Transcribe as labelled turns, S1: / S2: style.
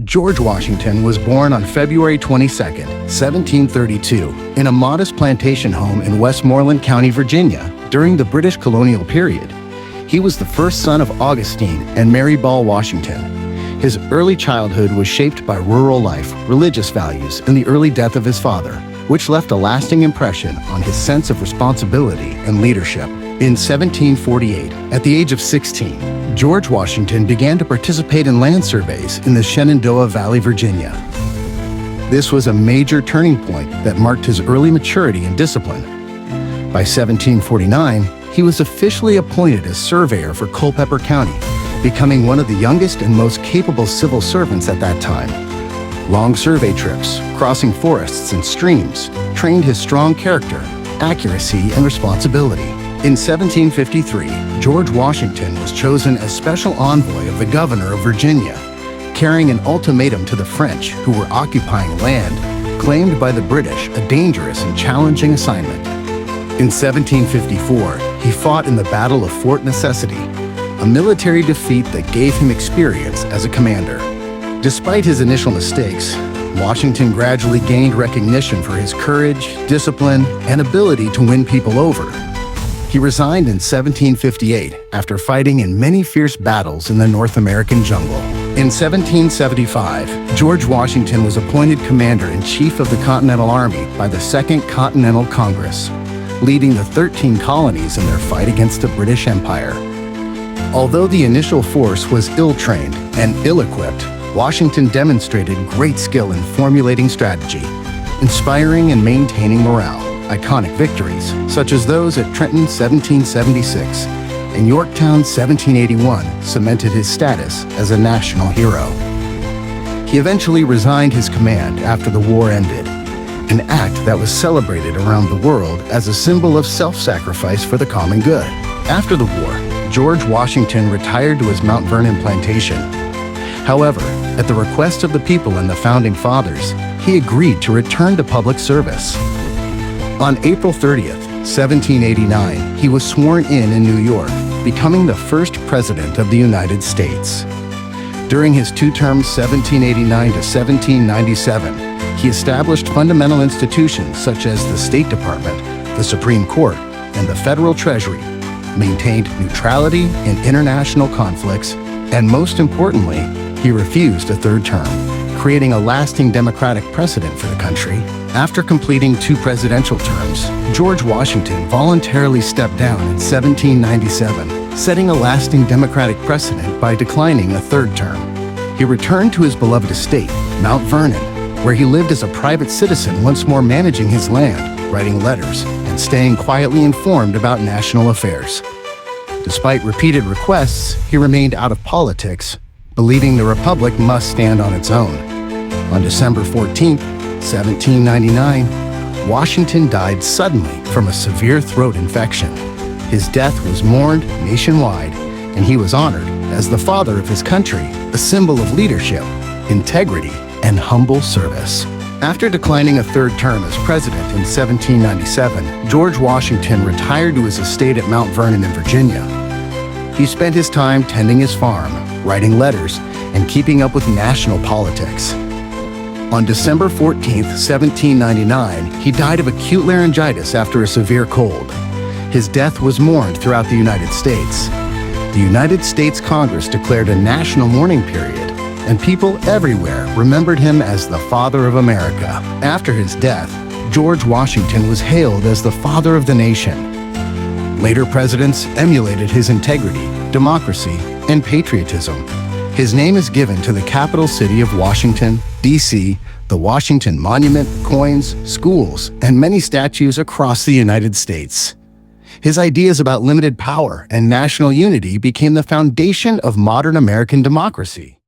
S1: George Washington was born on February 22, 1732, in a modest plantation home in Westmoreland County, Virginia, during the British colonial period. He was the first son of Augustine and Mary Ball Washington. His early childhood was shaped by rural life, religious values, and the early death of his father, which left a lasting impression on his sense of responsibility and leadership. In 1748, at the age of 16, George Washington began to participate in land surveys in the Shenandoah Valley, Virginia. This was a major turning point that marked his early maturity and discipline. By 1749, he was officially appointed as surveyor for Culpeper County, becoming one of the youngest and most capable civil servants at that time. Long survey trips, crossing forests and streams, trained his strong character, accuracy, and responsibility. In 1753, George Washington was chosen as special envoy of the governor of Virginia, carrying an ultimatum to the French, who were occupying land claimed by the British, a dangerous and challenging assignment. In 1754, he fought in the Battle of Fort Necessity, a military defeat that gave him experience as a commander. Despite his initial mistakes, Washington gradually gained recognition for his courage, discipline, and ability to win people over. He resigned in 1758 after fighting in many fierce battles in the North American jungle. In 1775, George Washington was appointed Commander-in-Chief of the Continental Army by the Second Continental Congress, leading the 13 colonies in their fight against the British Empire. Although the initial force was ill-trained and ill-equipped, Washington demonstrated great skill in formulating strategy, inspiring and maintaining morale. Iconic victories, such as those at Trenton 1776 and Yorktown 1781, cemented his status as a national hero. He eventually resigned his command after the war ended, an act that was celebrated around the world as a symbol of self-sacrifice for the common good. After the war, George Washington retired to his Mount Vernon plantation. However, at the request of the people and the Founding Fathers, he agreed to return to public service. On April 30th, 1789, he was sworn in New York, becoming the first president of the United States. During his two terms, 1789 to 1797, he established fundamental institutions such as the State Department, the Supreme Court, and the Federal Treasury, maintained neutrality in international conflicts, and most importantly, he refused a third term, creating a lasting democratic precedent for the country. After completing 2 presidential terms, George Washington voluntarily stepped down in 1797, setting a lasting democratic precedent by declining a third term. He returned to his beloved estate, Mount Vernon, where he lived as a private citizen, once more managing his land, writing letters, and staying quietly informed about national affairs. Despite repeated requests, he remained out of politics, believing the republic must stand on its own. On December 14, 1799, Washington died suddenly from a severe throat infection. His death was mourned nationwide, and he was honored as the father of his country, a symbol of leadership, integrity, and humble service. After declining a third term as president in 1797, George Washington retired to his estate at Mount Vernon in Virginia. He spent his time tending his farm, writing letters, and keeping up with national politics. On December 14, 1799, he died of acute laryngitis after a severe cold. His death was mourned throughout the United States. The United States Congress declared a national mourning period, and people everywhere remembered him as the Father of America. After his death, George Washington was hailed as the Father of the Nation. Later presidents emulated his integrity, democracy, and patriotism. His name is given to the capital city of Washington, D.C., the Washington Monument, coins, schools, and many statues across the United States. His ideas about limited power and national unity became the foundation of modern American democracy.